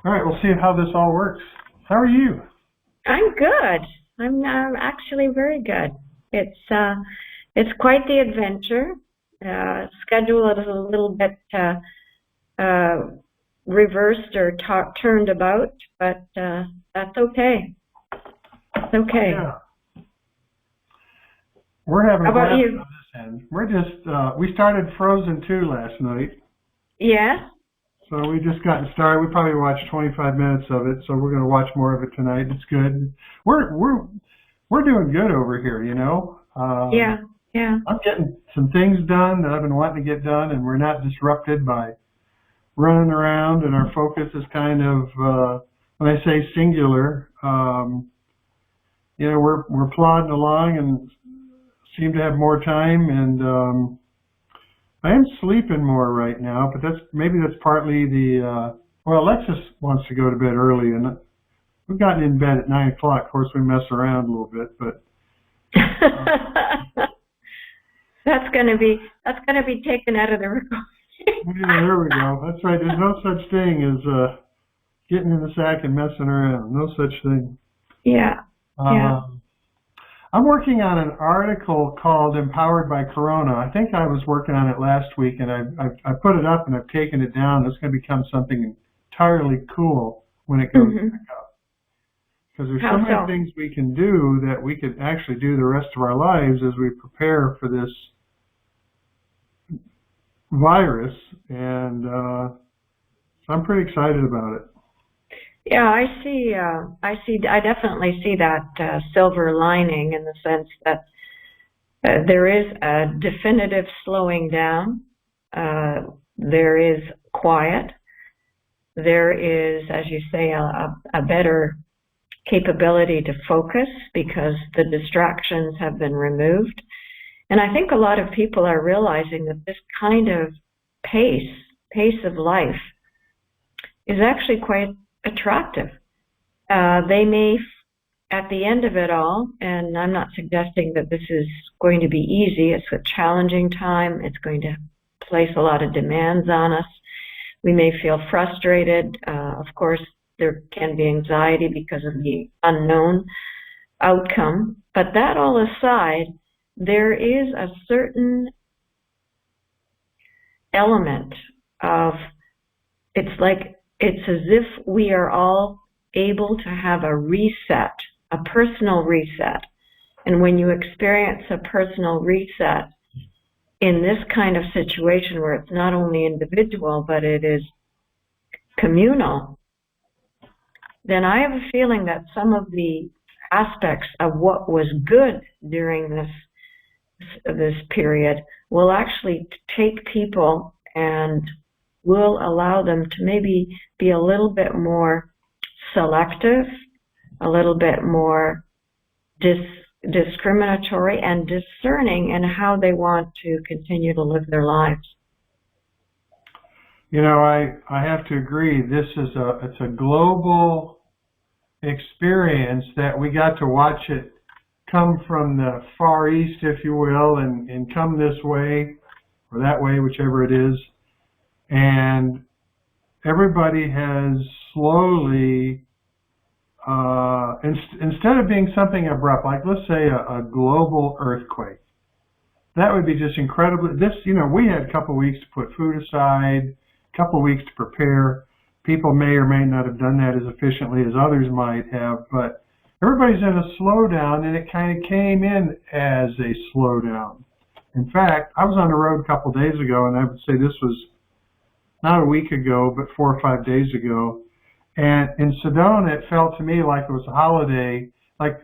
All right, we'll see how this all works. How are you? I'm good. I'm actually very good. It's quite the adventure. Schedule is a little bit reversed or turned about, but that's okay. It's okay. Yeah. We're having How about blast you? on this end. We're just, we started Frozen 2 last night. Yeah? So we just gotten started. We probably watched 25 minutes of it, so we're going to watch more of it tonight. It's good. We're doing good over here, you know. Yeah. I'm getting some things done that I've been wanting to get done, and we're not disrupted by running around, and our focus is kind of, when I say singular, you know, we're plodding along and seem to have more time, and I am sleeping more right now, but maybe that's partly the, well, Alexis wants to go to bed early, and we've gotten in bed at 9 o'clock. Of course, we mess around a little bit, but. That's gonna be taken out of the recording. Yeah, there we go. That's right. There's no such thing as getting in the sack and messing around. No such thing. Yeah. I'm working on an article called "Empowered by Corona." I think I was working on it last week, and I put it up and I've taken it down. It's going to become something entirely cool when it goes back up. Because there's so many things we can do that we could actually do the rest of our lives as we prepare for this virus, and so I'm pretty excited about it. Yeah, I definitely see that silver lining in the sense that there is a definitive slowing down. There is quiet. There is, as you say, a better capability to focus because the distractions have been removed. And I think a lot of people are realizing that this kind of pace of life is actually quite attractive. They may, at the end of it all, and I'm not suggesting that this is going to be easy, it's a challenging time, it's going to place a lot of demands on us. We may feel frustrated. Of course, there can be anxiety because of the unknown outcome. But that all aside, there is a certain element of, it's as if we are all able to have a reset, a personal reset. And when you experience a personal reset in this kind of situation where it's not only individual, but it is communal, then I have a feeling that some of the aspects of what was good during this period will actually take people and will allow them to maybe be a little bit more selective, a little bit more discriminatory and discerning in how they want to continue to live their lives. You know, I have to agree. It's a global experience that we got to watch it come from the Far East, if you will, and come this way or that way, whichever it is. And everybody has slowly, instead of being something abrupt, like let's say a global earthquake, that would be just incredibly, we had a couple of weeks to put food aside, a couple of weeks to prepare. People may or may not have done that as efficiently as others might have, but everybody's in a slowdown, and it kind of came in as a slowdown. In fact, I was on the road a couple of days ago, and I would say this was not a week ago, but 4 or 5 days ago. And in Sedona, it felt to me like it was a holiday, like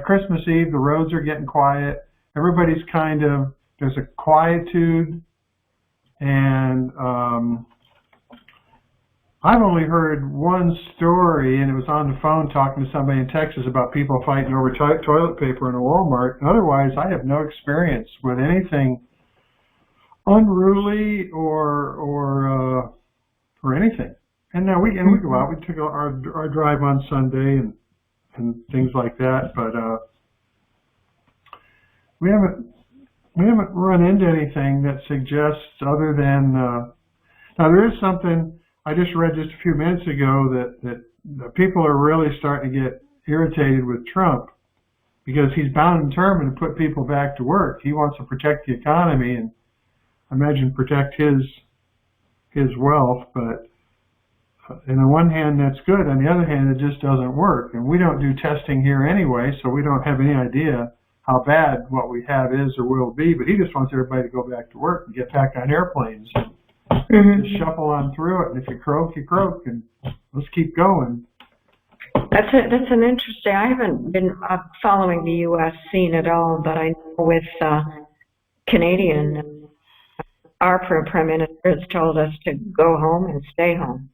Christmas Eve. The roads are getting quiet. Everybody's there's a quietude, and I've only heard one story, and it was on the phone talking to somebody in Texas about people fighting over toilet paper in a Walmart. Otherwise, I have no experience with anything unruly or anything. And now we go out. We took our drive on Sunday and things like that, but we haven't run into anything that suggests other than now there is something. I just read just a few minutes ago that people are really starting to get irritated with Trump because he's bound and determined to put people back to work. He wants to protect the economy and, I imagine, protect his wealth. But on the one hand, that's good. On the other hand, it just doesn't work. And we don't do testing here anyway, so we don't have any idea how bad what we have is or will be. But he just wants everybody to go back to work and get back on airplanes. Just shuffle on through it, and if you croak, you croak, and let's keep going. That's an interesting. I haven't been following the U.S. scene at all, but I know with Canadian, our Prime Minister has told us to go home and stay home.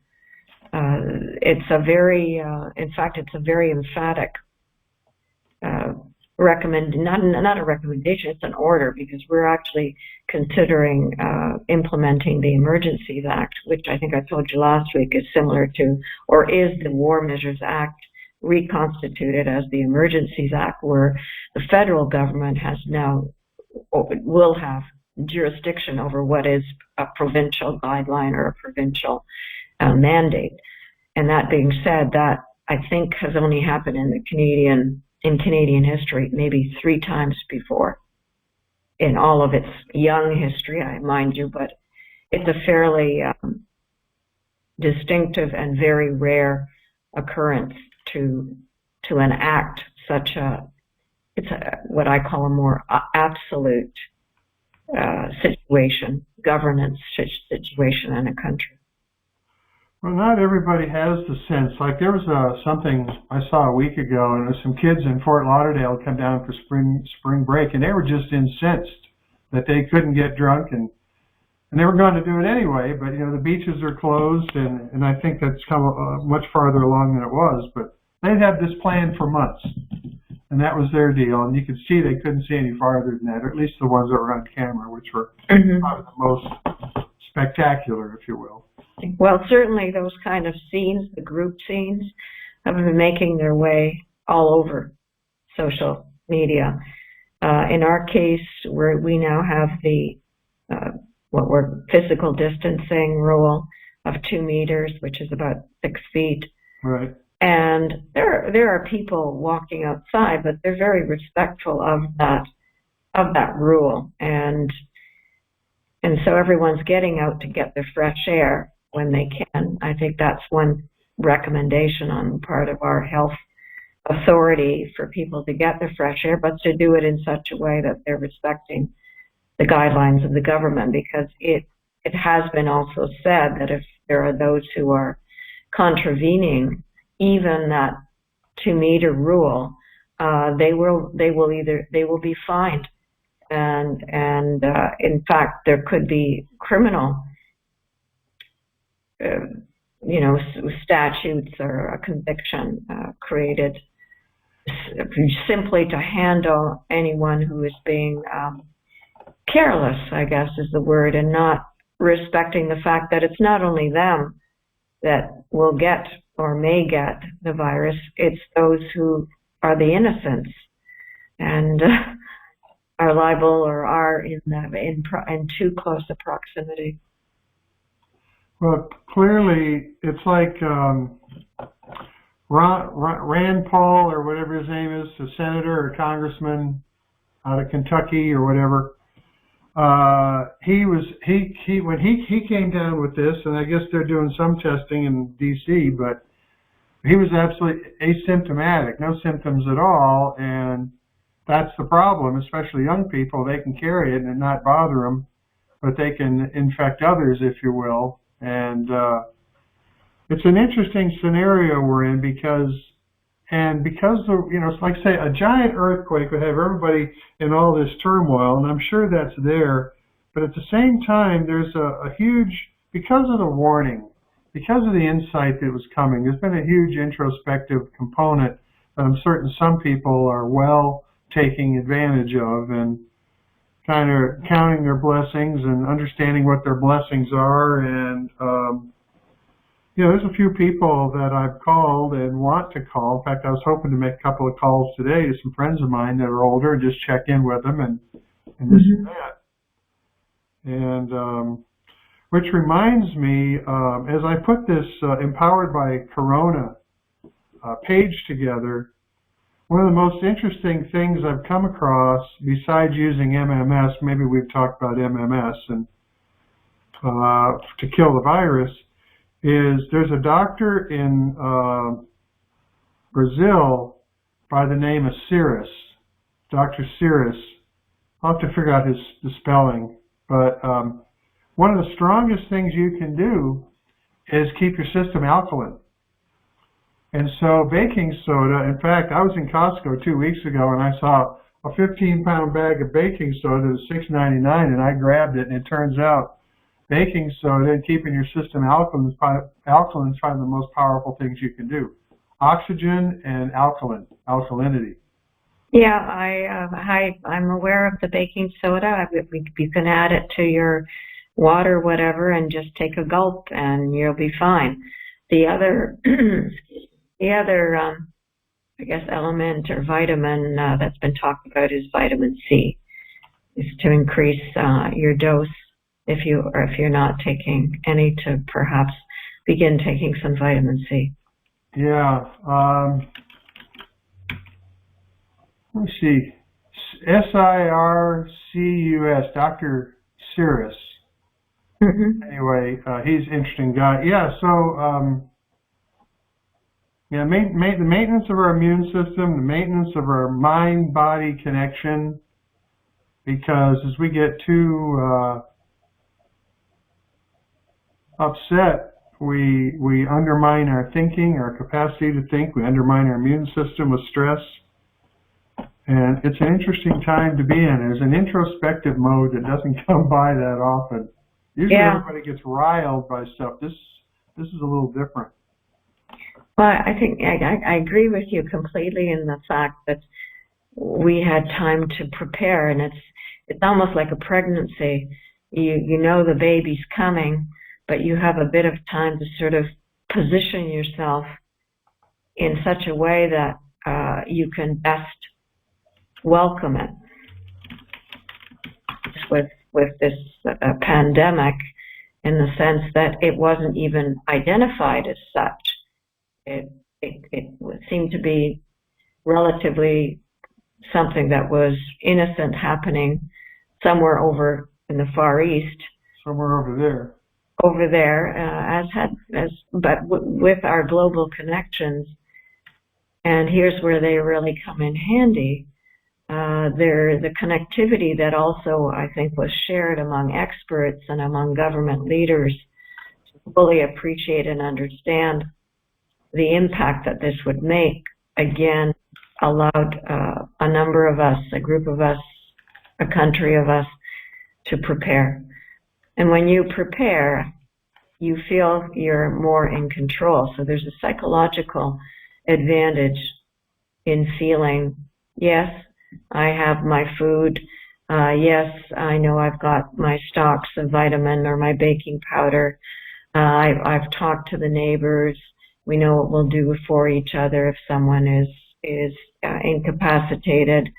It's a very, in fact, it's a very emphatic not a recommendation, it's an order, because we're actually considering implementing the Emergencies Act, which I think I told you last week is similar to, or is the War Measures Act reconstituted as the Emergencies Act, where the federal government has now, will have jurisdiction over what is a provincial guideline or a provincial mandate. And that being said, that I think has only happened in Canadian history, maybe 3 times before in all of its young history, I mind you, but it's a fairly distinctive and very rare occurrence to enact such it's what I call a more absolute governance situation in a country. Well, not everybody has the sense. Like there was something I saw a week ago, and there was some kids in Fort Lauderdale come down for spring break, and they were just incensed that they couldn't get drunk, and they were going to do it anyway. But you know, the beaches are closed, and I think that's come much farther along than it was. But they'd had this plan for months, and that was their deal. And you could see they couldn't see any farther than that, or at least the ones that were on camera, which were probably the most spectacular, if you will. Well, certainly those kind of scenes, the group scenes, have been making their way all over social media. In our case, we now have the physical distancing rule of 2 meters, which is about 6 feet. Right. And there are people walking outside, but they're very respectful of that rule, and so everyone's getting out to get their fresh air when they can. I think that's one recommendation on the part of our health authority, for people to get their fresh air, but to do it in such a way that they're respecting the guidelines of the government, because it has been also said that if there are those who are contravening even that 2-meter rule, they will be fined, and in fact there could be criminal statutes or a conviction created simply to handle anyone who is being careless, I guess is the word, and not respecting the fact that it's not only them that will get or may get the virus, it's those who are the innocents and are liable or are in too close a proximity. Well, clearly, it's like Rand Paul, or whatever his name is, a senator or congressman out of Kentucky or whatever. When he came down with this, and I guess they're doing some testing in D.C., but he was absolutely asymptomatic, no symptoms at all, and that's the problem. Especially young people, they can carry it and not bother them, but they can infect others, if you will. And it's an interesting scenario we're in, because it's like, say, a giant earthquake would have everybody in all this turmoil, and I'm sure that's there, but at the same time, there's a huge, because of the warning, because of the insight that was coming, there's been a huge introspective component that I'm certain some people are well taking advantage of, and kind of counting their blessings and understanding what their blessings are. And there's a few people that I've called and want to call. In fact, I was hoping to make a couple of calls today to some friends of mine that are older and just check in with them and this and that. And Which reminds me, as I put this Empowered by Corona page together, one of the most interesting things I've come across, besides using MMS, maybe we've talked about MMS and to kill the virus, is there's a doctor in Brazil by the name of Cirrus, Dr. Cirrus. I'll have to figure out the spelling, but one of the strongest things you can do is keep your system alkaline. And so baking soda, in fact, I was in Costco 2 weeks ago and I saw a 15-pound bag of baking soda that was $6.99, and I grabbed it, and it turns out baking soda and keeping your system alkaline is probably the most powerful things you can do. Oxygen and alkalinity. Yeah, I'm aware of the baking soda. You can add it to your water, whatever, and just take a gulp, and you'll be fine. The other, I guess, element or vitamin that's been talked about is vitamin C. Is to increase your dose if you're not taking any, to perhaps begin taking some vitamin C. Yeah. Let me see. Circus, Dr. Cirrus. Mm-hmm. Anyway, he's an interesting guy. Yeah, so the maintenance of our immune system, the maintenance of our mind-body connection, because as we get too upset, we undermine our thinking, our capacity to think. We undermine our immune system with stress. And it's an interesting time to be in. There's an introspective mode that doesn't come by that often. Usually everybody gets riled by stuff. This is a little different. Well, I think I agree with you completely in the fact that we had time to prepare, and it's almost like a pregnancy. You know the baby's coming, but you have a bit of time to sort of position yourself in such a way that you can best welcome it. With this pandemic, in the sense that it wasn't even identified as such. It seemed to be relatively something that was innocent, happening somewhere over in the Far East. Somewhere over there. Over there, but with our global connections, and here's where they really come in handy. The connectivity that also, I think, was shared among experts and among government leaders to fully appreciate and understand the impact that this would make, again, allowed a number of us, a group of us, a country of us, to prepare. And when you prepare, you feel you're more in control. So there's a psychological advantage in feeling, yes, I have my food. Yes, I know I've got my stocks of vitamin or my baking powder. I've talked to the neighbors. We know what we'll do for each other if someone is incapacitated.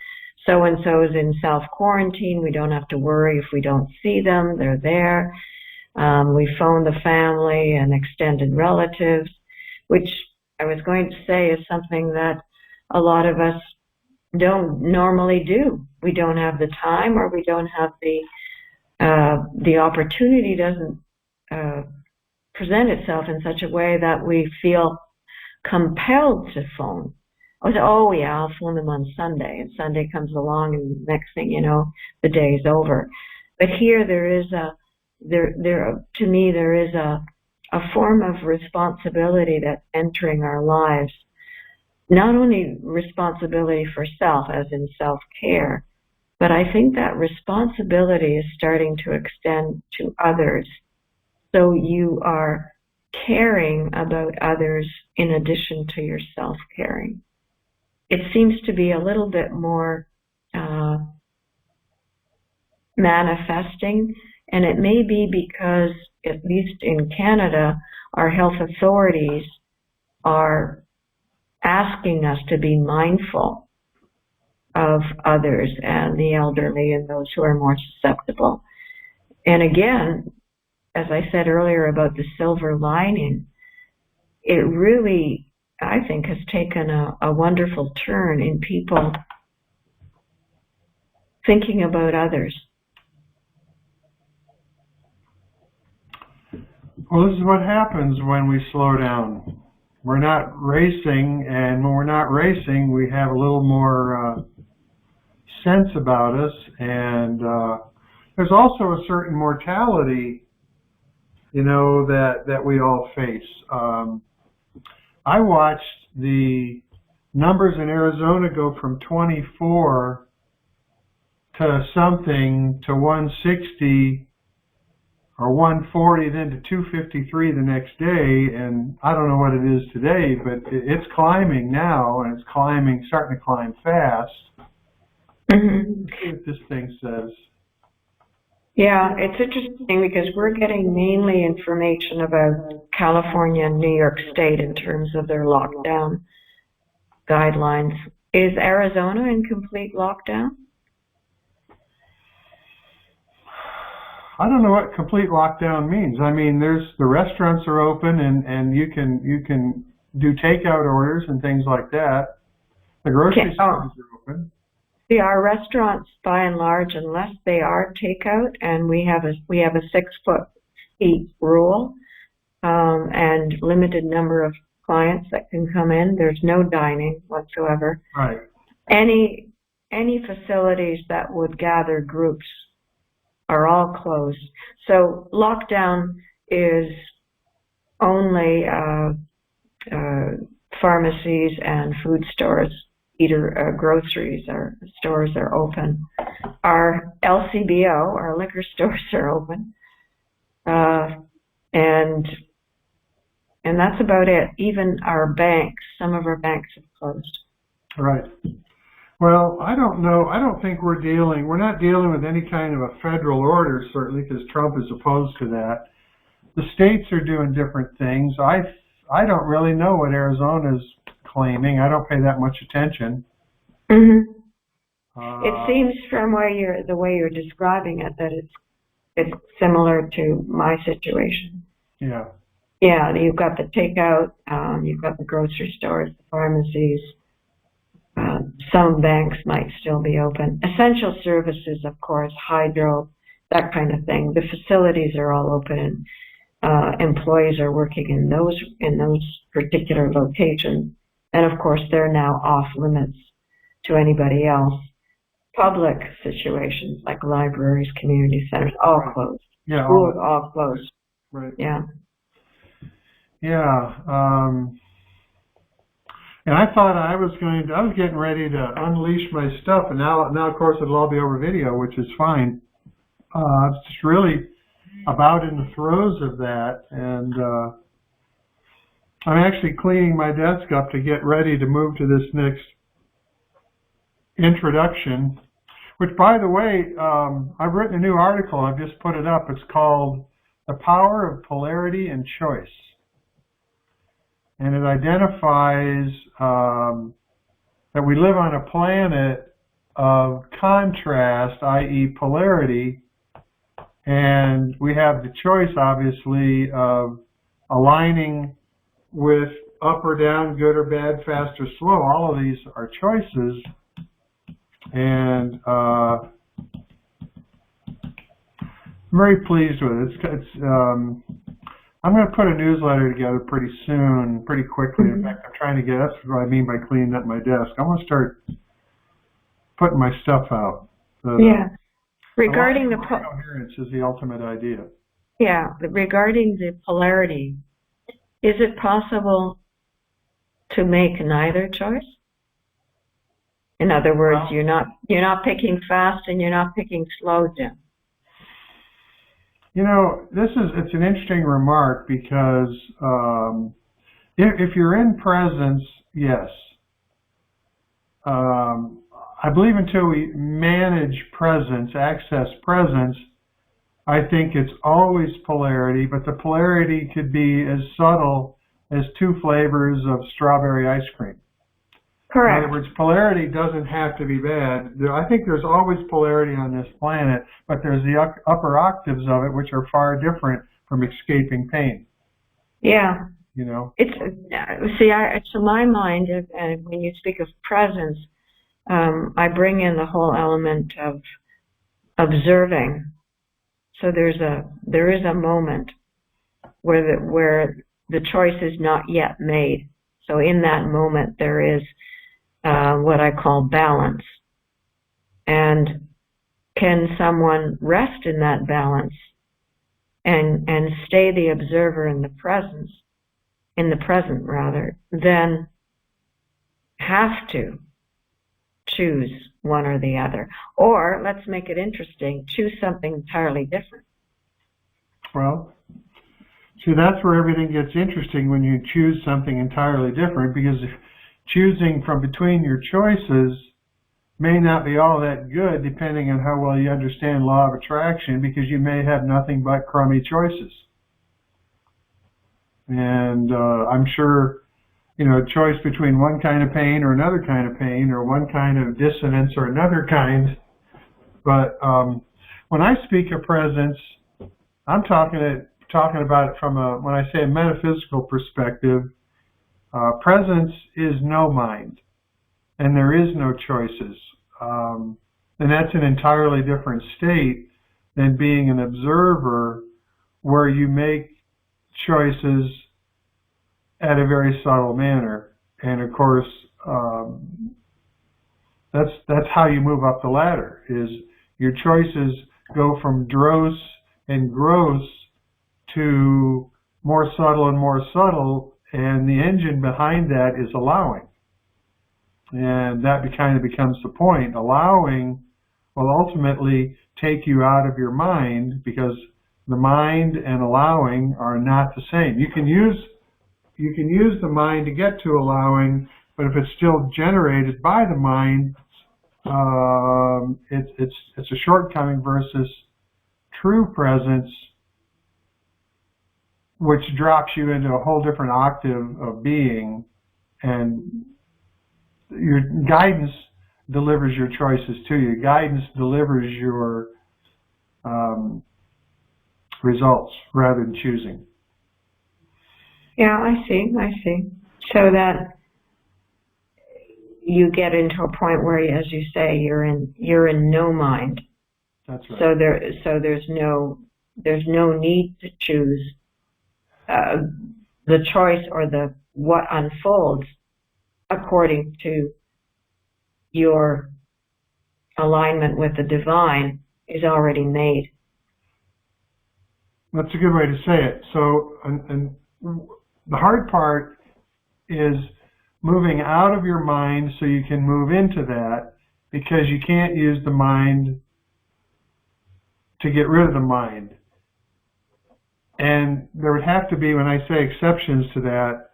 So-and-so is in self-quarantine. We don't have to worry if we don't see them. They're there. We phone the family and extended relatives, which I was going to say is something that a lot of us don't normally do. We don't have the time, or we don't have the opportunity doesn't present itself in such a way that we feel compelled to phone. Oh yeah, I'll phone them on Sunday, and Sunday comes along, and next thing you know, the day's over. But here there is to me there is a form of responsibility that's entering our lives. Not only responsibility for self, as in self-care, but I think that responsibility is starting to extend to others. So you are caring about others in addition to your self-caring. It seems to be a little bit more manifesting, and it may be because, at least in Canada, our health authorities are asking us to be mindful of others and the elderly and those who are more susceptible. And again, as I said earlier about the silver lining, it really, I think, has taken a wonderful turn in people thinking about others. Well, this is what happens when we slow down. We're not racing, and when we're not racing, we have a little more sense about us, and there's also a certain mortality, you know, that we all face. I watched the numbers in Arizona go from 24 to something to 160 or 140, then to 253 the next day, and I don't know what it is today, but it's climbing now, and it's climbing, starting to climb fast. Mm-hmm. Let's see what this thing says. Yeah, it's interesting because we're getting mainly information about California and New York State in terms of their lockdown guidelines. Is Arizona in complete lockdown? I don't know what complete lockdown means. I mean, the restaurants are open, and you can do takeout orders and things like that. The grocery stores are open. See, our restaurants, by and large, unless they are takeout, and we have a 6 feet rule, and limited number of clients that can come in. There's no dining whatsoever. Right. Any facilities that would gather groups are all closed. So lockdown is only pharmacies and food stores, either groceries or stores are open. Our LCBO, our liquor stores are open, and that's about it. Even our banks, some of our banks have closed. Right. Well, I don't know. I don't think we're not dealing with any kind of a federal order, certainly, because Trump is opposed to that. The states are doing different things. I don't really know what Arizona's claiming. I don't pay that much attention. Mm-hmm. It seems from the way you're describing it that it's similar to my situation. Yeah. Yeah, you've got the takeout, you've got the grocery stores, the pharmacies. Some banks might still be open. Essential services, of course, hydro, that kind of thing. The facilities are all open, and employees are working in those particular locations. And of course, they're now off limits to anybody else. Public situations like libraries, community centers, all closed. Yeah, schools all closed. Right. Yeah. Yeah. And I thought I was getting ready to unleash my stuff, and now of course it'll all be over video, which is fine. It's just really about in the throes of that, and I'm actually cleaning my desk up to get ready to move to this next introduction, which, by the way, I've written a new article. I've just put it up. It's called "The Power of Polarity and Choice." And it identifies that we live on a planet of contrast, i.e. polarity, and we have the choice, obviously, of aligning with up or down, good or bad, fast or slow. All of these are choices, and I'm very pleased with it. I'm going to put a newsletter together pretty soon, pretty quickly. In fact, I'm trying to that's what I mean by cleaning up my desk. I want to start putting my stuff out. Yeah. Regarding the coherence is the ultimate idea. Yeah. Regarding the polarity, is it possible to make neither choice? In other words, you're not picking fast and you're not picking slow, Jim. You know, it's an interesting remark because if you're in presence, yes. I believe until we manage presence, access presence, I think it's always polarity, but the polarity could be as subtle as 2 flavors of strawberry ice cream. Correct. In other words, polarity doesn't have to be bad. I think there's always polarity on this planet, but there's the upper octaves of it, which are far different from escaping pain. Yeah. You know? It's, to my mind, when you speak of presence, I bring in the whole element of observing. So there is a moment where the choice is not yet made. So in that moment there is what I call balance. And can someone rest in that balance and stay the observer in the present rather, then have to choose one or the other. Or, let's make it interesting, choose something entirely different. Well, see, that's where everything gets interesting, when you choose something entirely different, because choosing from between your choices may not be all that good, depending on how well you understand law of attraction, because you may have nothing but crummy choices. And I'm sure, you know, a choice between one kind of pain or another kind of pain, or one kind of dissonance or another kind. But when I speak of presence, I'm talking about it from when I say a metaphysical perspective. Presence is no mind, and there is no choices. And that's an entirely different state than being an observer, where you make choices at a very subtle manner. And of course, that's how you move up the ladder, is your choices go from dross and gross to more subtle and more subtle, and the engine behind that is allowing. And that kind of becomes the point. Allowing will ultimately take you out of your mind, because the mind and allowing are not the same. You can use the mind to get to allowing, but if it's still generated by the mind, it's a shortcoming versus true presence, which drops you into a whole different octave of being, and your guidance delivers your choices to you. Guidance delivers your results rather than choosing. Yeah, I see. So that you get into a point where, as you say, you're in no mind. That's right. So there's no need to choose. The choice or what unfolds according to your alignment with the divine is already made. That's a good way to say it. So, and the hard part is moving out of your mind so you can move into that, because you can't use the mind to get rid of the mind. And there would have to be, when I say exceptions to that,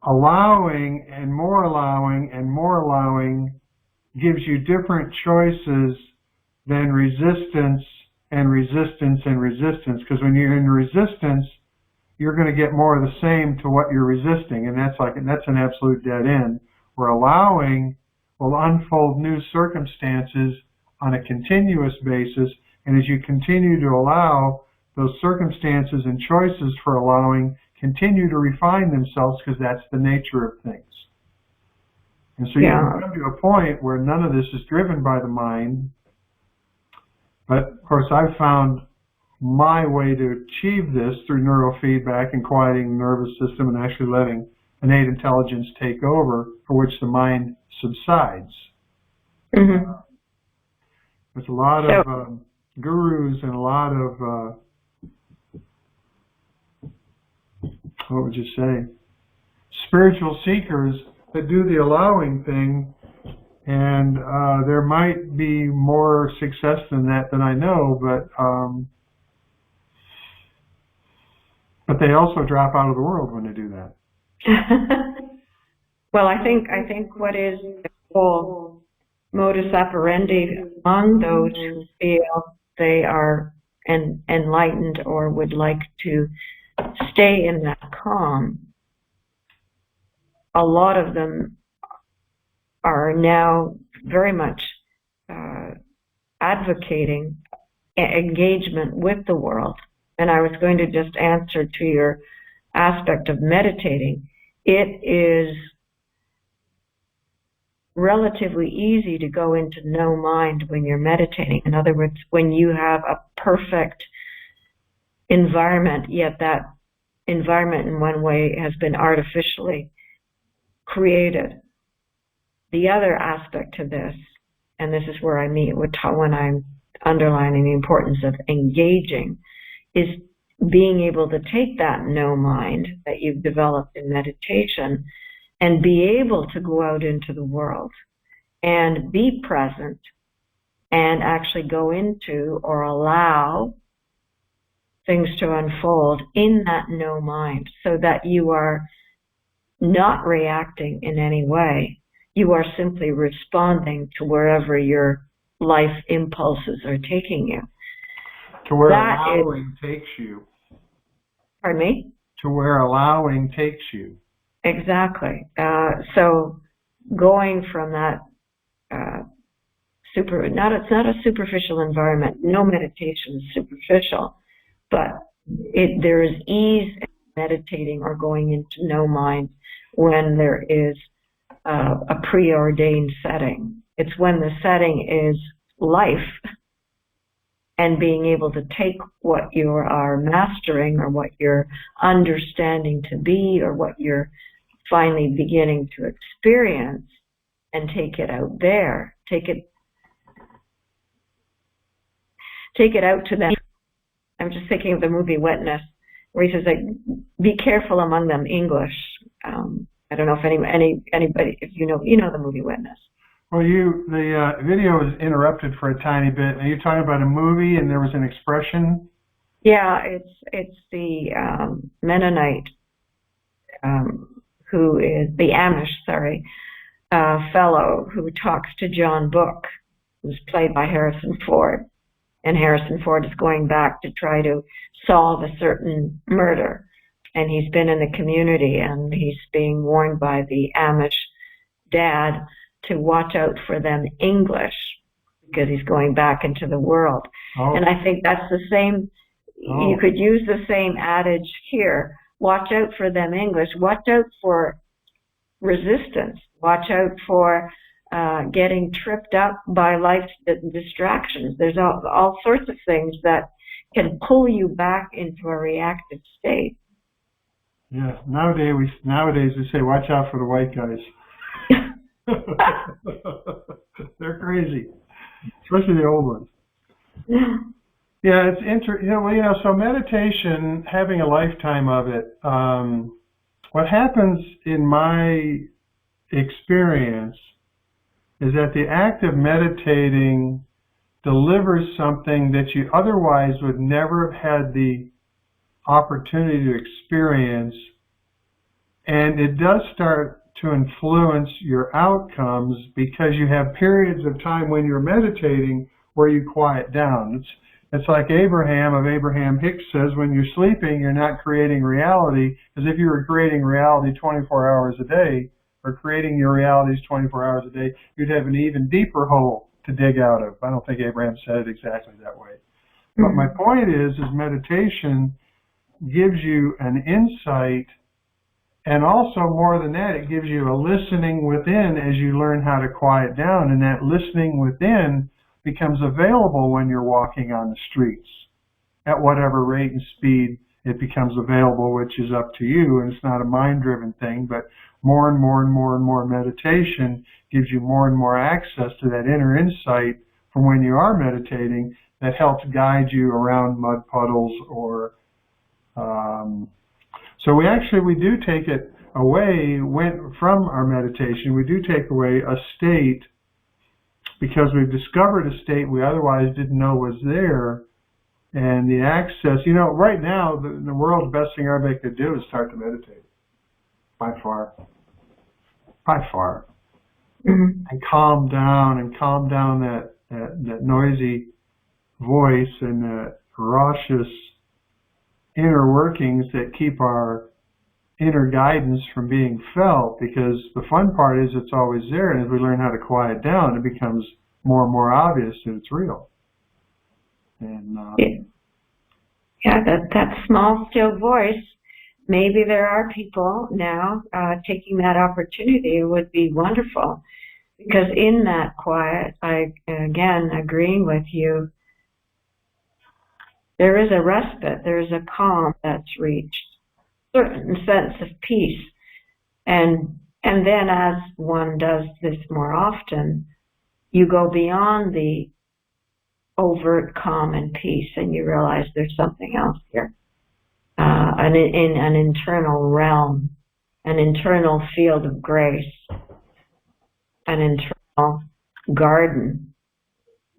allowing and more allowing and more allowing gives you different choices than resistance and resistance and resistance. Because when you're in resistance, you're going to get more of the same to what you're resisting, and that's an absolute dead end. Where allowing will unfold new circumstances on a continuous basis, and as you continue to allow, those circumstances and choices for allowing continue to refine themselves, because that's the nature of things. And so you can come to a point where none of this is driven by the mind. But of course, I've found my way to achieve this through neurofeedback and quieting the nervous system and actually letting innate intelligence take over, for which the mind subsides. Mm-hmm. There's a lot of gurus and a lot of what would you say, spiritual seekers that do the allowing thing, and there might be more success than that than I know, but they also drop out of the world when they do that. Well, I think what is the whole modus operandi among those who feel they are enlightened or would like to stay in that calm, a lot of them are now very much advocating engagement with the world and I was going to just answer to your aspect of meditating, it is relatively easy to go into no mind when you're meditating. In other words, when you have a perfect environment, yet that environment in one way has been artificially created. The other aspect to this, and this is where I meet with when I'm underlining the importance of engaging, is being able to take that no mind that you've developed in meditation and be able to go out into the world and be present and actually go into or allow things to unfold in that no mind, so that you are not reacting in any way. You are simply responding to wherever your life impulses are taking you. To where allowing takes you. Pardon me? To where allowing takes you. Exactly. So going from that it's not a superficial environment. No meditation is superficial, but there is ease in meditating or going into no mind when there is a preordained setting. It's when the setting is life and being able to take what you are mastering or what you're understanding to be or what you're finally beginning to experience and take it out there. Take it out to them. I'm just thinking of the movie Witness, where he says, like, be careful among them, English. I don't know if anybody, if you know the movie Witness. Well, the video was interrupted for a tiny bit. Are you talking about a movie and there was an expression? Yeah, it's the Mennonite, who is the Amish, fellow who talks to John Book, who's played by Harrison Ford. And Harrison Ford is going back to try to solve a certain murder. And he's been in the community, and he's being warned by the Amish dad to watch out for them English, because he's going back into the world. Oh. And I think that's the same, you could use the same adage here. Watch out for them English. Watch out for resistance. Watch out for getting tripped up by life's distractions. There's all sorts of things that can pull you back into a reactive state. Yeah, nowadays we say, watch out for the white guys. They're crazy, especially the old ones. Yeah, it's interesting. So meditation, having a lifetime of it. What happens in my experience is that the act of meditating delivers something that you otherwise would never have had the opportunity to experience, and it does start to influence your outcomes, because you have periods of time when you're meditating where you quiet down. It's like Abraham Hicks says, when you're sleeping, you're not creating reality, as if you were creating reality 24 hours a day, or creating your realities 24 hours a day, you'd have an even deeper hole to dig out of. I don't think Abraham said it exactly that way. But my point is meditation gives you an insight, and also more than that, it gives you a listening within as you learn how to quiet down, and that listening within becomes available when you're walking on the streets at whatever rate and speed it becomes available, which is up to you, and it's not a mind-driven thing, but more and more and more and more meditation gives you more and more access to that inner insight from when you are meditating that helps guide you around mud puddles or so we do take it away from our meditation. We do take away a state, because we've discovered a state we otherwise didn't know was there. And the access, right now, in the world, the best thing everybody could do is start to meditate. By far. Mm-hmm. And calm down that noisy voice and that raucous inner workings that keep our inner guidance from being felt, because the fun part is it's always there, and as we learn how to quiet down, it becomes more and more obvious that it's real. And Yeah, that small, still voice. Maybe there are people now taking that opportunity. It would be wonderful, because in that quiet, again, agreeing with you, there is a respite, there is a calm that's reached, a certain sense of peace. And then as one does this more often, you go beyond the overt calm and peace, and you realize there's something else here. An internal realm, an internal field of grace, an internal garden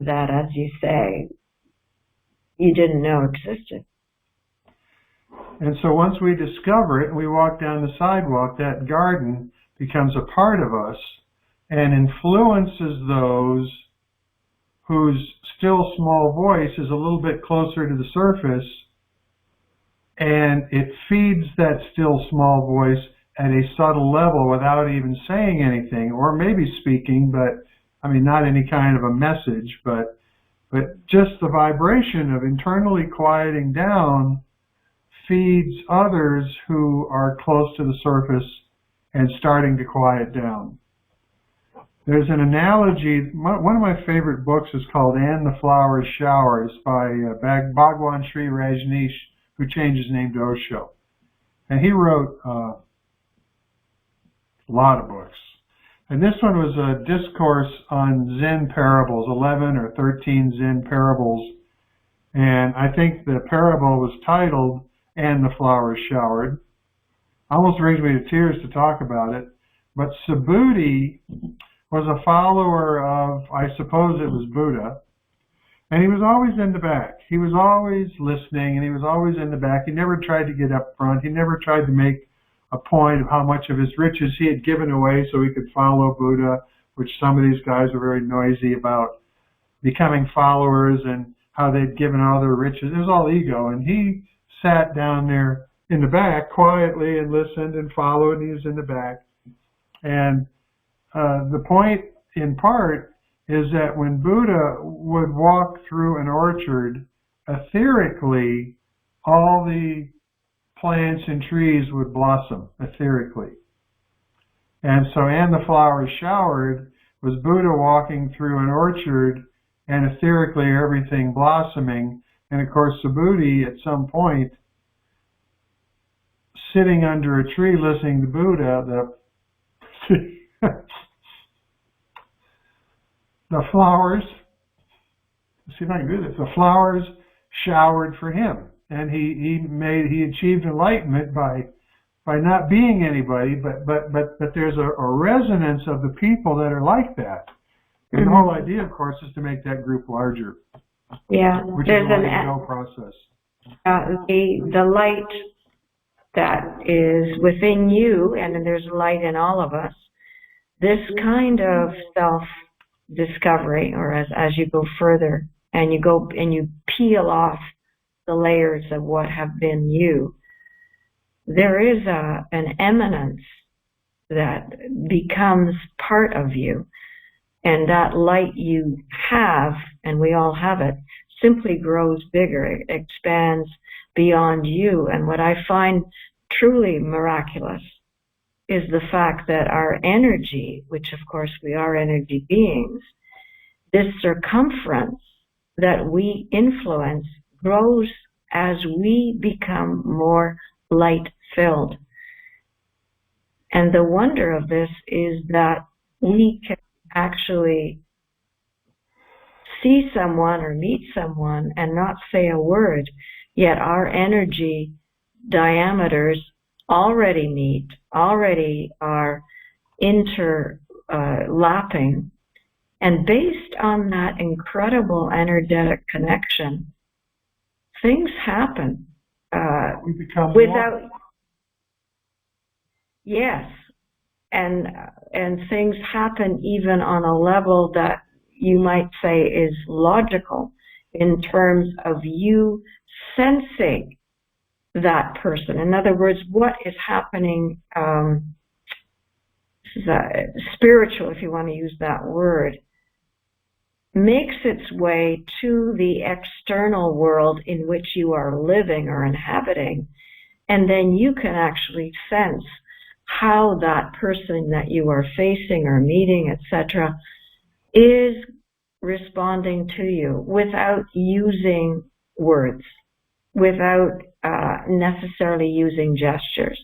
that, as you say, you didn't know existed. And so once we discover it and we walk down the sidewalk, that garden becomes a part of us and influences those whose still small voice is a little bit closer to the surface, and it feeds that still small voice at a subtle level without even saying anything, or maybe speaking, but I mean, not any kind of a message, but just the vibration of internally quieting down feeds others who are close to the surface and starting to quiet down. There's an analogy. One of my favorite books is called And the Flowers Showers by Bhagwan Sri Rajneesh, who changed his name to Osho. And he wrote a lot of books. And this one was a discourse on Zen parables, 11 or 13 Zen parables. And I think the parable was titled And the Flowers Showered. Almost brings me to tears to talk about it. But Subhuti was a follower of, I suppose it was Buddha, and he was always in the back. He was always listening, and he was always in the back. He never tried to get up front. He never tried to make a point of how much of his riches he had given away so he could follow Buddha, which some of these guys were very noisy about becoming followers and how they'd given all their riches. It was all ego, and he sat down there in the back quietly and listened and followed, and he was in the back. And the point, in part, is that when Buddha would walk through an orchard, etherically, all the plants and trees would blossom, etherically. And so, And the Flowers Showered was Buddha walking through an orchard, and etherically everything blossoming. And of course, Subhuti, at some point, sitting under a tree listening to Buddha, the flowers, let's see if I can do this, the flowers showered for him. And he achieved enlightenment by not being anybody, but there's a resonance of the people that are like that. And the whole idea, of course, is to make that group larger. Yeah, which there's is a letting-go process. The light that is within you, and then there's light in all of us. This kind of self-discovery, or as you go further, and you peel off the layers of what have been you, there is an eminence that becomes part of you. And that light you have, and we all have it, simply grows bigger. It expands beyond you. And what I find truly miraculous is the fact that our energy, which of course we are energy beings, this circumference that we influence grows as we become more light-filled. And the wonder of this is that we can actually see someone or meet someone and not say a word, yet our energy diameters already meet, already are interlapping. And based on that incredible energetic connection, things happen We become without one. Yes, and things happen even on a level that you might say is logical in terms of you sensing that person. In other words, what is happening, this is spiritual, if you want to use that word, makes its way to the external world in which you are living or inhabiting, and then you can actually sense how that person that you are facing or meeting, etc., is responding to you without using words, without necessarily using gestures.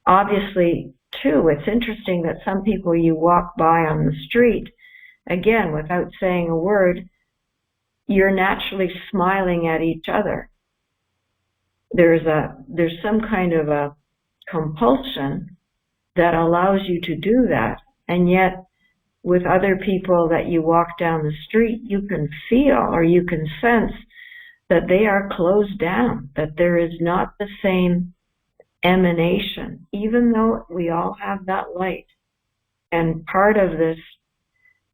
Obviously, too, it's interesting that some people you walk by on the street, again, without saying a word, you're naturally smiling at each other. There's some kind of a compulsion that allows you to do that, and yet with other people that you walk down the street, you can feel or you can sense that they are closed down, that there is not the same emanation, even though we all have that light. And part of this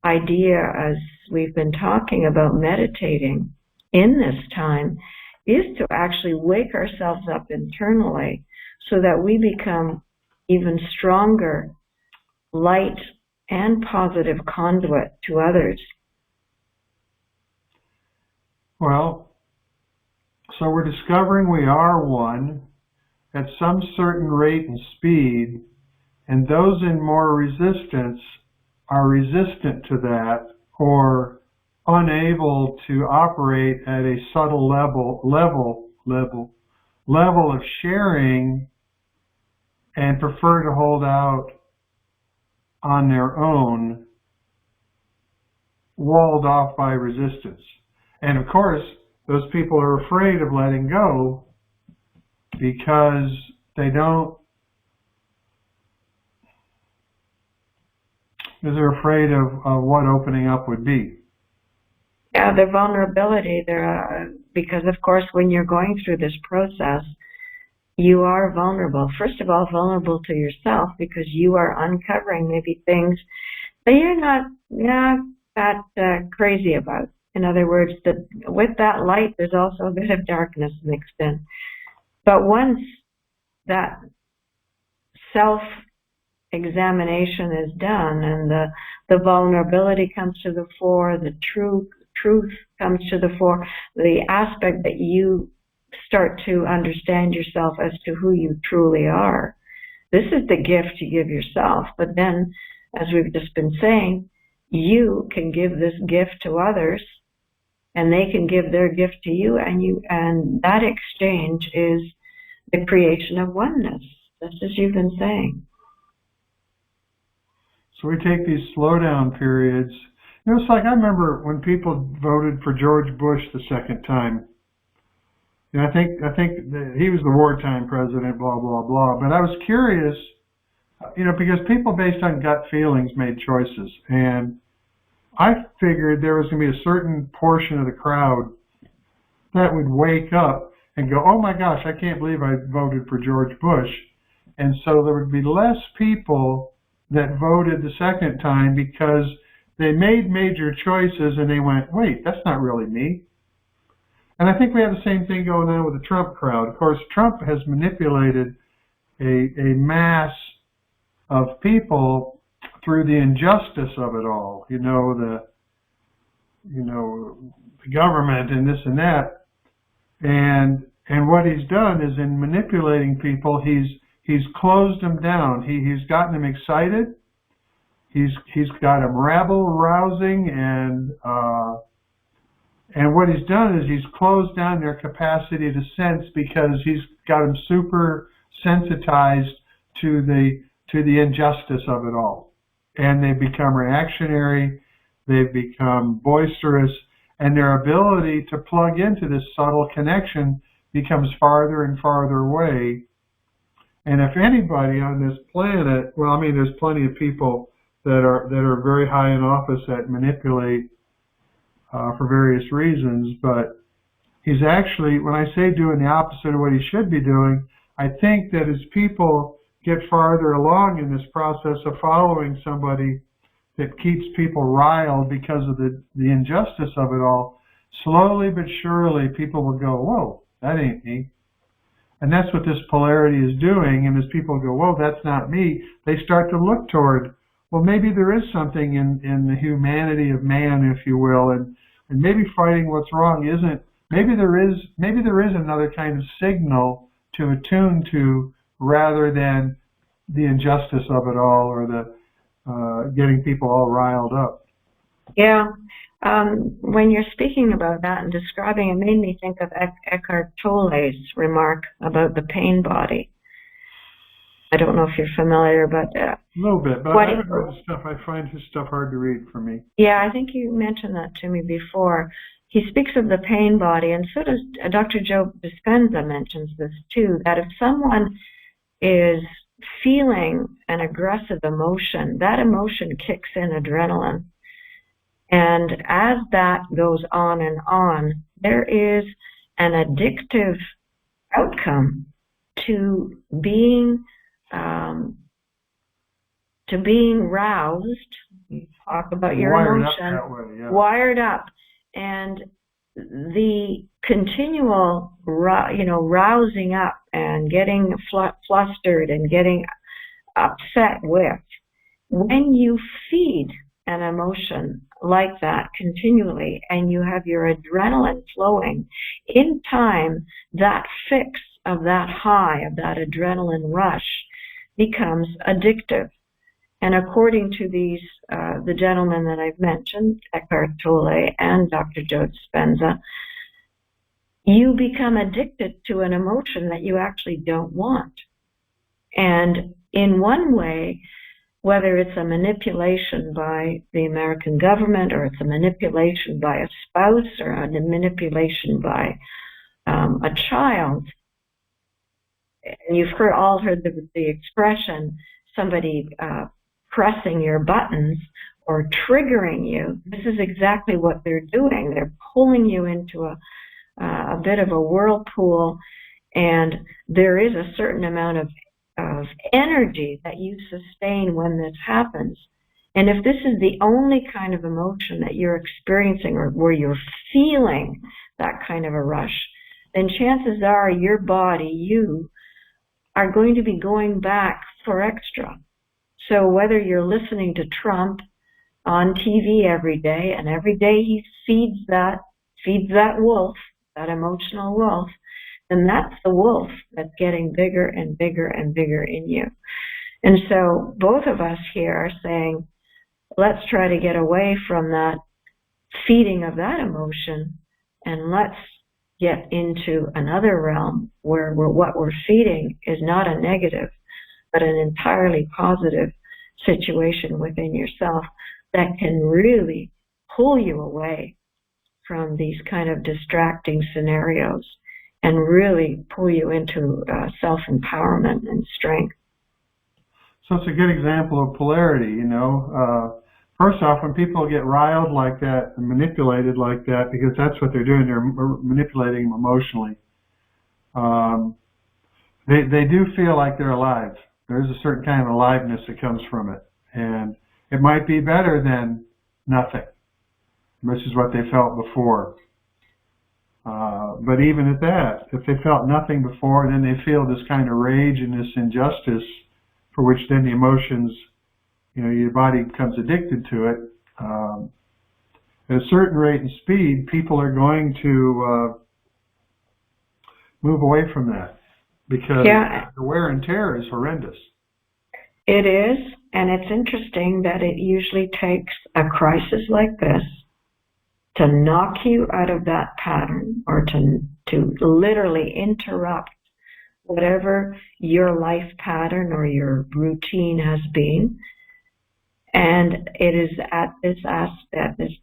idea, as we've been talking about meditating in this time, is to actually wake ourselves up internally so that we become even stronger light and positive conduit to others. Well, so we're discovering we are one at some certain rate and speed, and those in more resistance are resistant to that or unable to operate at a subtle level of sharing and prefer to hold out on their own, walled off by resistance. And of course, those people are afraid of letting go because they're afraid of what opening up would be. Yeah, the vulnerability because of course when you're going through this process, you are vulnerable. First of all, vulnerable to yourself because you are uncovering maybe things that you're not that crazy about. In other words, with that light, there's also a bit of darkness mixed in. But once that self-examination is done and the vulnerability comes to the fore, the truth comes to the fore, the aspect that you start to understand yourself as to who you truly are. This is the gift you give yourself. But then, as we've just been saying, you can give this gift to others, and they can give their gift to you, and that exchange is the creation of oneness, just as you've been saying. So we take these slowdown periods. You know, it's like I remember when people voted for George Bush the second time. And I think he was the wartime president, blah, blah, blah. But I was curious, you know, because people based on gut feelings made choices. And I figured there was going to be a certain portion of the crowd that would wake up and go, oh my gosh, I can't believe I voted for George Bush. And so there would be less people that voted the second time because they made major choices and they went, wait, that's not really me. And I think we have the same thing going on with the Trump crowd. Of course, Trump has manipulated a mass of people through the injustice of it all. The government and this and that. And what he's done is in manipulating people, he's closed them down. He's gotten them excited. He's got them rabble rousing and what he's done is he's closed down their capacity to sense because he's got them super sensitized to the injustice of it all. And they've become reactionary, they've become boisterous, and their ability to plug into this subtle connection becomes farther and farther away. And if anybody on this planet, well, I mean, there's plenty of people that are very high in office that manipulate for various reasons, but he's actually, when I say doing the opposite of what he should be doing, I think that as people get farther along in this process of following somebody that keeps people riled because of the injustice of it all, slowly but surely people will go, whoa, that ain't me. And that's what this polarity is doing, and as people go, whoa, that's not me, they start to look toward well, maybe there is something in the humanity of man, if you will, and maybe fighting what's wrong isn't. Maybe there is another kind of signal to attune to rather than the injustice of it all or the getting people all riled up. Yeah. When you're speaking about that and describing it, made me think of Eckhart Tolle's remark about the pain body. I don't know if you're familiar, but a little bit. But I haven't read his stuff. I find his stuff hard to read for me. Yeah, I think you mentioned that to me before. He speaks of the pain body, and so does Dr. Joe Dispenza mentions this too, that if someone is feeling an aggressive emotion, that emotion kicks in adrenaline. And as that goes on and on, there is an addictive outcome to being roused. You talk about your emotion, wired up, and the continual, rousing up and getting flustered and getting upset with. When you feed an emotion like that continually and you have your adrenaline flowing, in time, that fix of that high, of that adrenaline rush, becomes addictive. And according to these, the gentlemen that I've mentioned, Eckhart Tolle and Dr. Joe Dispenza, you become addicted to an emotion that you actually don't want. And in one way, whether it's a manipulation by the American government or it's a manipulation by a spouse or a manipulation by a child, and you've all heard the expression, somebody pressing your buttons or triggering you. This is exactly what they're doing. They're pulling you into a bit of a whirlpool, and there is a certain amount of energy that you sustain when this happens. And if this is the only kind of emotion that you're experiencing or where you're feeling that kind of a rush, then chances are your body, you, are going to be going back for extra. So whether you're listening to Trump on TV every day, and every day he feeds that wolf, that emotional wolf, then that's the wolf that's getting bigger and bigger and bigger in you. And so both of us here are saying, let's try to get away from that feeding of that emotion, and let's get into another realm where what we're feeding is not a negative, but an entirely positive situation within yourself that can really pull you away from these kind of distracting scenarios and really pull you into self-empowerment and strength. So it's a good example of polarity, First off, when people get riled like that and manipulated like that, because that's what they're doing, they're manipulating them emotionally, they do feel like they're alive. There's a certain kind of aliveness that comes from it. And it might be better than nothing, which is what they felt before. But even at that, if they felt nothing before, then they feel this kind of rage and this injustice, for which then the emotions, your body becomes addicted to it. At a certain rate and speed, people are going to move away from that because the wear and tear is horrendous. It is, and it's interesting that it usually takes a crisis like this to knock you out of that pattern, or to literally interrupt whatever your life pattern or your routine has been. And it is at this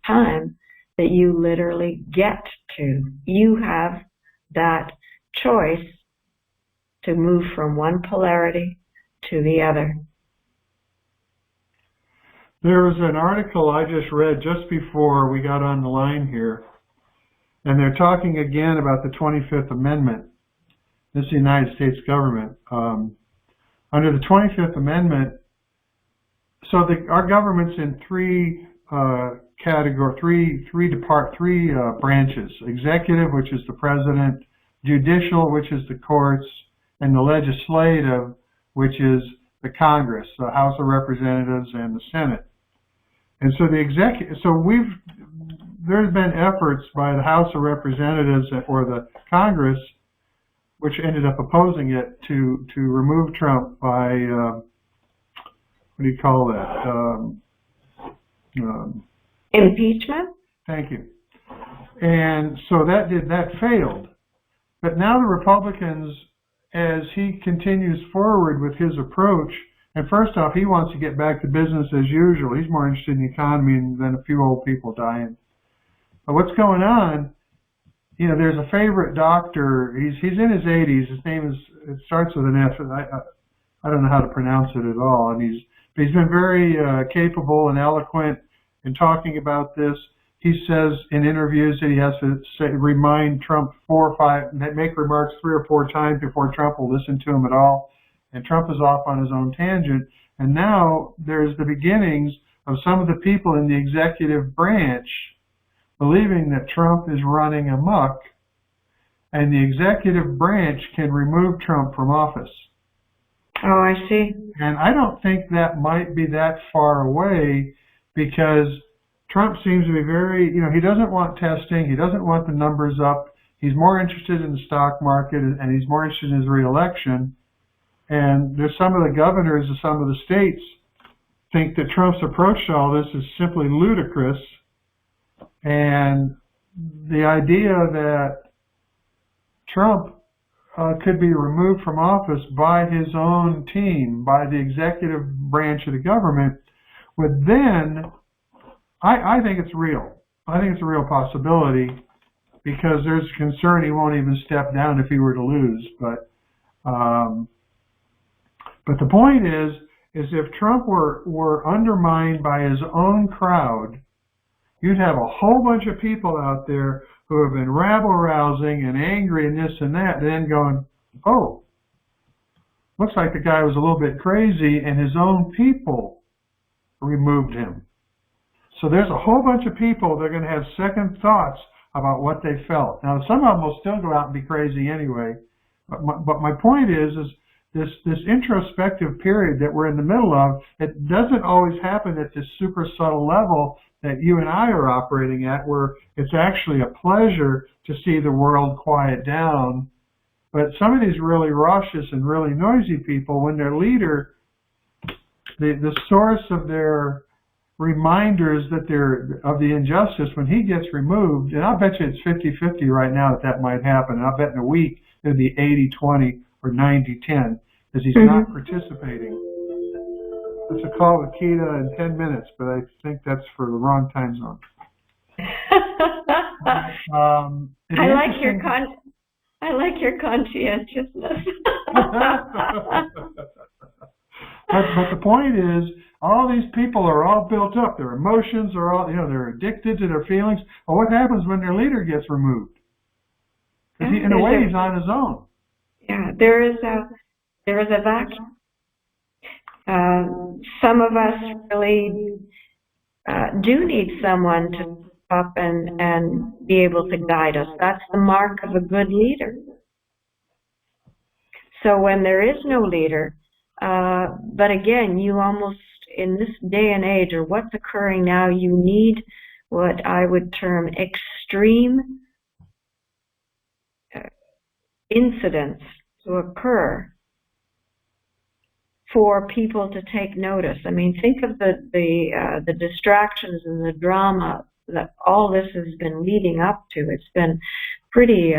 time that you literally you have that choice to move from one polarity to the other. There was an article I just read just before we got on the line here, and they're talking again about the 25th Amendment. This is the United States government. Under the 25th Amendment, so our government's in three branches: executive, which is the president; judicial, which is the courts; and the legislative, which is the Congress, the House of Representatives, and the Senate. And so there's been efforts by the House of Representatives or the Congress, which ended up opposing it, to remove Trump by what do you call that? Impeachment? Thank you. And so that failed. But now the Republicans, as he continues forward with his approach, and first off, he wants to get back to business as usual. He's more interested in the economy than a few old people dying. But what's going on, there's a favorite doctor. He's in his 80s. His name it starts with an F. I don't know how to pronounce it at all. And he's been very capable and eloquent in talking about this. He says in interviews that he has to remind Trump 4 or 5, make remarks 3 or 4 times before Trump will listen to him at all. And Trump is off on his own tangent. And now there's the beginnings of some of the people in the executive branch believing that Trump is running amok, and the executive branch can remove Trump from office. Oh, I see. And I don't think that might be that far away, because Trump seems to be very, he doesn't want testing. He doesn't want the numbers up. He's more interested in the stock market, and he's more interested in his reelection. And there's some of the governors of some of the states think that Trump's approach to all this is simply ludicrous. And the idea that Trump could be removed from office by his own team, by the executive branch of the government, would then, I think it's real. I think it's a real possibility, because there's concern he won't even step down if he were to lose. But the point is if Trump were undermined by his own crowd, you'd have a whole bunch of people out there who have been rabble-rousing and angry and this and that, and then going, oh, looks like the guy was a little bit crazy, and his own people removed him. So there's a whole bunch of people that are going to have second thoughts about what they felt. Now, some of them will still go out and be crazy anyway, but my point is this introspective period that we're in the middle of, it doesn't always happen at this super subtle level that you and I are operating at, where it's actually a pleasure to see the world quiet down. But some of these really raucous and really noisy people, when their leader, the source of their reminders that of the injustice, when he gets removed, and I'll bet you it's 50-50 right now that might happen, and I'll bet in a week it'll be 80-20 or 90-10, because he's not participating. It's a call with Keita in 10 minutes, but I think that's for the wrong time zone. I like your conscientiousness. But the point is, all these people are all built up. Their emotions are all, they're addicted to their feelings. Well, what happens when their leader gets removed? Because in a way, he's on his own. Yeah, there is a vacuum. Some of us really do need someone to step up and be able to guide us. That's the mark of a good leader. So when there is no leader, but again, you almost, in this day and age, or what's occurring now, you need what I would term extreme incidents to occur for people to take notice. I mean, think of the distractions and the drama that all this has been leading up to. It's been pretty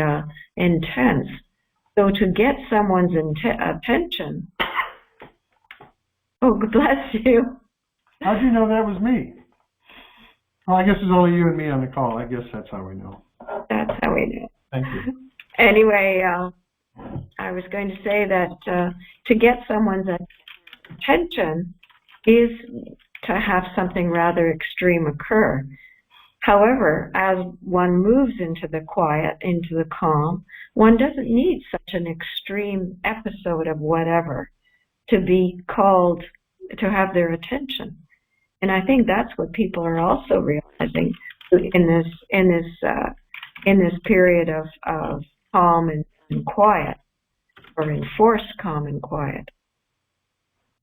intense. So to get someone's attention, oh, bless you. How'd you know that was me? Well, I guess it's only you and me on the call. I guess that's how we know. That's how we know. Thank you. Anyway, I was going to say that to get someone's attention is to have something rather extreme occur. However, as one moves into the quiet, into the calm, one doesn't need such an extreme episode of whatever to be called to have their attention. And I think that's what people are also realizing in this period of calm and quiet, or enforced calm and quiet.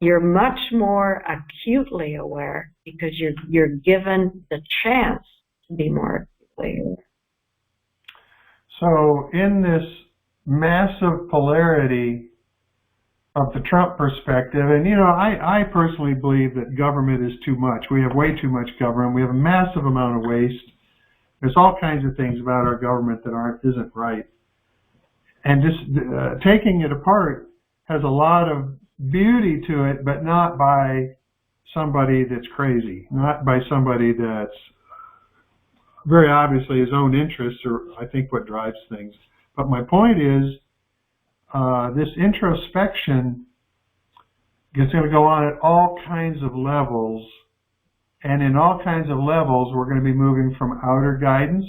you're much more acutely aware because you're given the chance to be more acutely aware. So in this massive polarity of the Trump perspective, and I personally believe that government is too much. We have way too much government. We have a massive amount of waste. There's all kinds of things about our government that isn't right. And just taking it apart has a lot of beauty to it, but not by somebody that's crazy, not by somebody that's very obviously his own interests are, I think, what drives things. But my point is, this introspection is going to go on at all kinds of levels, and in all kinds of levels, we're going to be moving from outer guidance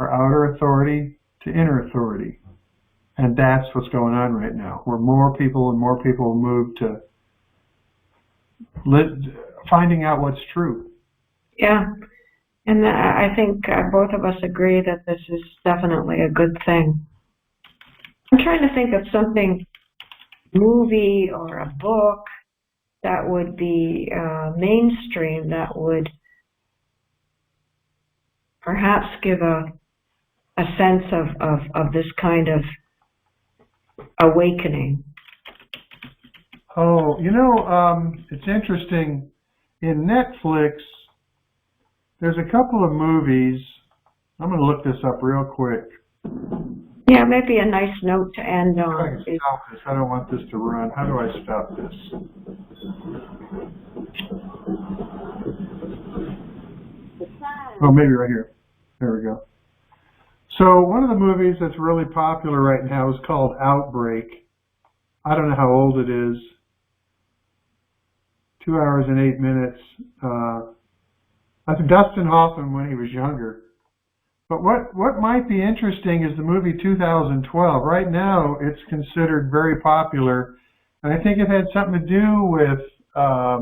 or outer authority to inner authority. And that's what's going on right now, where more people and more people move to finding out what's true. Yeah, and I think both of us agree that this is definitely a good thing. I'm trying to think of something, movie or a book, that would be mainstream, that would perhaps give a sense of this kind of awakening. Oh, it's interesting. In Netflix, there's a couple of movies. I'm going to look this up real quick. Yeah, maybe a nice note to end on. I can stop this. I don't want this to run. How do I stop this? Oh, maybe right here. There we go. So one of the movies that's really popular right now is called Outbreak. I don't know how old it is. 2 hours and 8 minutes. I think Dustin Hoffman when he was younger. But what might be interesting is the movie 2012. Right now, it's considered very popular, and I think it had something to do with. I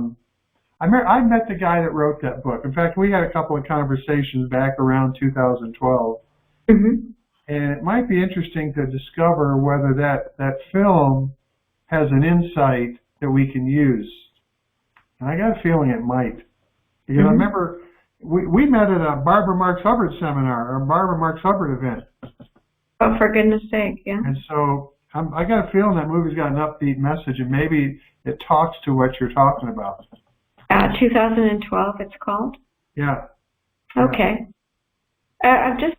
met the guy that wrote that book. In fact, we had a couple of conversations back around 2012, and it might be interesting to discover whether that film has an insight that we can use. And I got a feeling it might, because I remember. We met at a Barbara Marx Hubbard seminar, or a Barbara Marx Hubbard event. Oh, for goodness sake, yeah. And so I got a feeling that movie's got an upbeat message, and maybe it talks to what you're talking about. 2012 it's called? Yeah. Okay. I'm just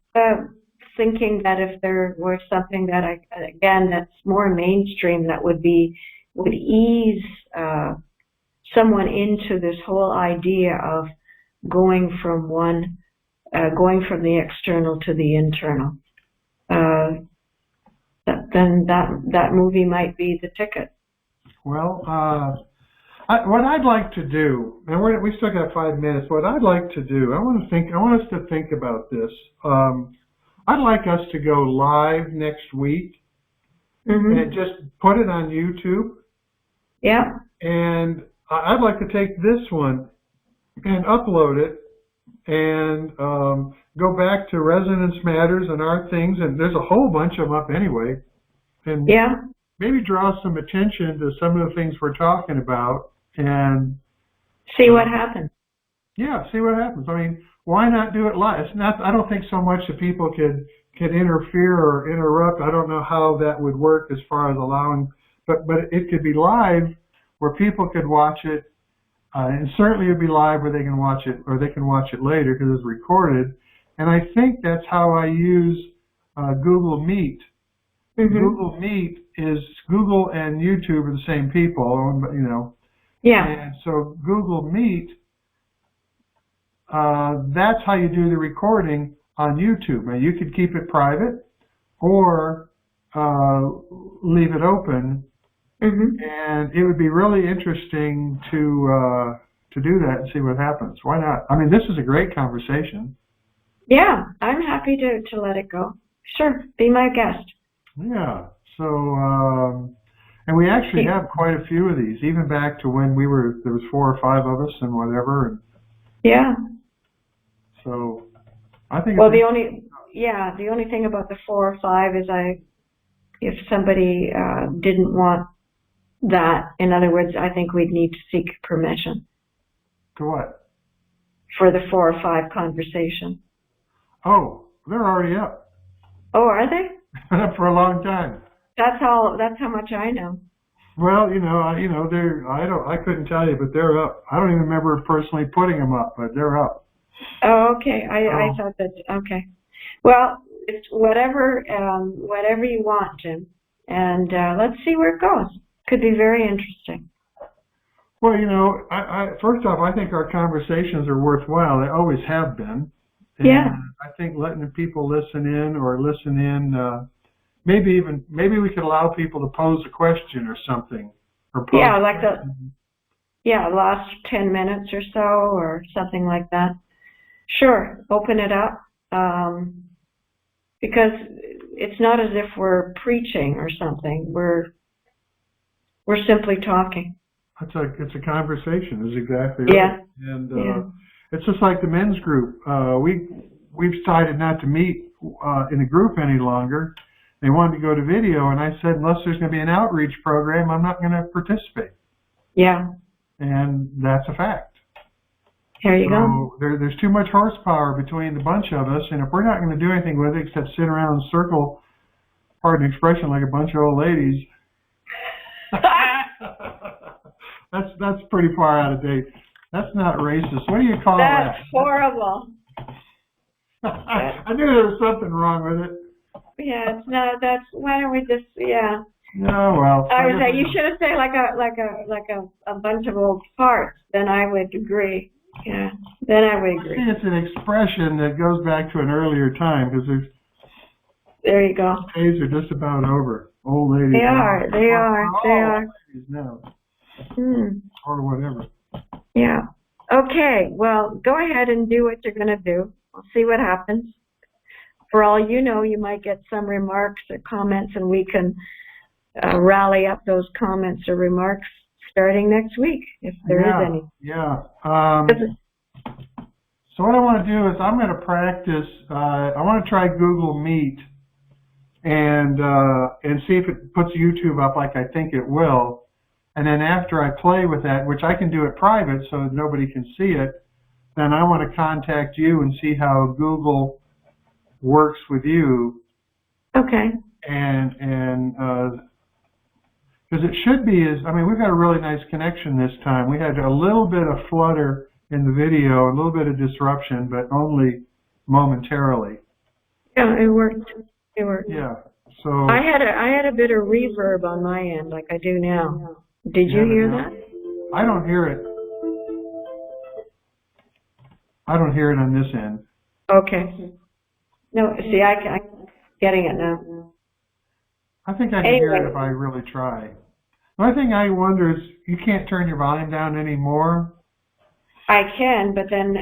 thinking that if there were something that, again, that's more mainstream, that would ease someone into this whole idea of going from the external to the internal, then that movie might be the ticket. Well, what I'd like to do, and we still got 5 minutes. What I'd like to do, I want us to think about this. I'd like us to go live next week and just put it on YouTube. Yeah. And I'd like to take this one and upload it and go back to Resonance Matters and our things, and there's a whole bunch of them up anyway, and maybe draw some attention to some of the things we're talking about and see what happens. Yeah, see what happens. I mean, why not do it live? It's not. I don't think so much that people could interfere or interrupt. I don't know how that would work as far as allowing, but it could be live where people could watch it. And certainly it would be live where they can watch it, or they can watch it later because it's recorded. And I think that's how I use Google Meet. Google Meet is Google and YouTube are the same people, Yeah. And so Google Meet, that's how you do the recording on YouTube. Now you could keep it private or leave it open. And it would be really interesting to do that and see what happens. Why not? I mean, this is a great conversation. Yeah, I'm happy to let it go. Sure, be my guest. Yeah. So, and we actually have quite a few of these, even back to when there was 4 or 5 of us and whatever. And yeah. So, I think. Well, the only thing about the 4 or 5 is if somebody didn't want that. In other words, I think we'd need to seek permission To what? for the 4 or 5 conversation. Oh, they're already up. Oh, are they? Been up for a long time. That's how much I know. Well, I couldn't tell you, but they're up. I don't even remember personally putting them up, but they're up. Oh, okay. I thought that. Okay. Well, it's whatever you want, Jim, and let's see where it goes. Could be very interesting. Well, first off, I think our conversations are worthwhile. They always have been. And Yeah. I think letting the people listen in, maybe we could allow people to pose a question or something. Or pose like last 10 minutes or so, or something like that. Sure, open it up, because it's not as if we're preaching or something. We're simply talking. It's a conversation. Is exactly Yeah. right. And it's just like the men's group. We've decided not to meet in a group any longer. They wanted to go to video, and I said, unless there's going to be an outreach program, I'm not going to participate. Yeah. And that's a fact. There you go. There's too much horsepower between the bunch of us, and if we're not going to do anything with it except sit around and circle, pardon the expression, like a bunch of old ladies, that's pretty far out of date. That's not racist. What do you call that? That's horrible. I knew there was something wrong with it. Yeah, it's not. Why don't we just? Yeah. No, well. I would say you should have said like a bunch of old farts. Then I would agree. Yeah. Then I would agree. See, it's an expression that goes back to an earlier time because there you go. Days are just about over. Old ladies. They are. They are. Now. Hmm. Or whatever. Yeah. Okay. Well, go ahead and do what you're going to do. We'll see what happens. For all you know, you might get some remarks or comments, and we can rally up those comments or remarks starting next week, if there is any. Yeah. So what I want to do is I'm going to practice. I want to try Google Meet and see if it puts YouTube up like I think it will. And then after I play with that, which I can do it private so that nobody can see it, then I want to contact you and see how Google works with you. Okay. And because it should be we've had a really nice connection this time. We had a little bit of flutter in the video, a little bit of disruption, but only momentarily. Yeah, it worked. It worked. Yeah. So I had a bit of reverb on my end, like I do now. Did you hear that? I don't hear it. I don't hear it on this end. Okay. No, see, I'm getting it now. I think I can hear it if I really try. The only thing I wonder is you can't turn your volume down anymore. I can, but then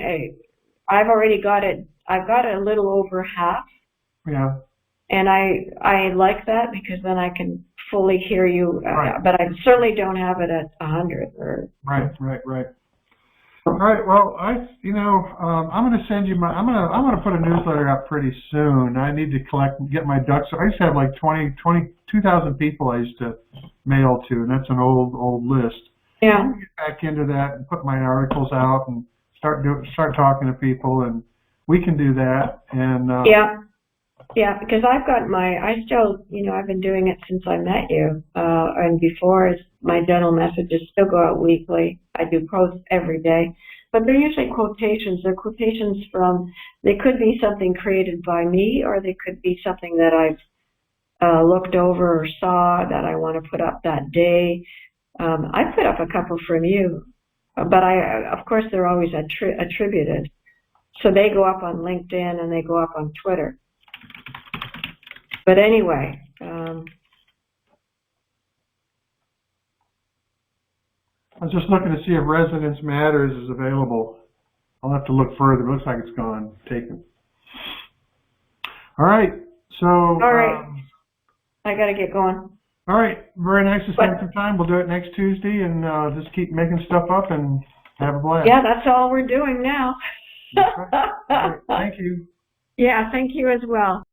I've already got it. I've got it a little over half. Yeah. And I like that because then I can fully hear you. Right. But I certainly don't have it at 100 or. Right. All right. Well, I'm going to send you I'm going to put a newsletter out pretty soon. I need to get my ducks. I used to have like 2,000 people I used to mail to, and that's an old list. Yeah. I'm going to get back into that and put my articles out and start talking to people, and we can do that. And yeah, because I've got I've been doing it since I met you, and before my dental messages still go out weekly. I do posts every day, but they're usually quotations. They're quotations they could be something created by me, or they could be something that I've looked over or saw that I want to put up that day. I put up a couple from you, but of course, they're always attributed. So they go up on LinkedIn and they go up on Twitter. But anyway, I was just looking to see if Resonance Matters is available. I'll have to look further. It looks like it's gone, taken. All right. So. All right. I got to get going. All right. Very nice to spend some time. We'll do it next Tuesday and just keep making stuff up and have a blast. Yeah, that's all we're doing now. All right. Thank you. Yeah, thank you as well.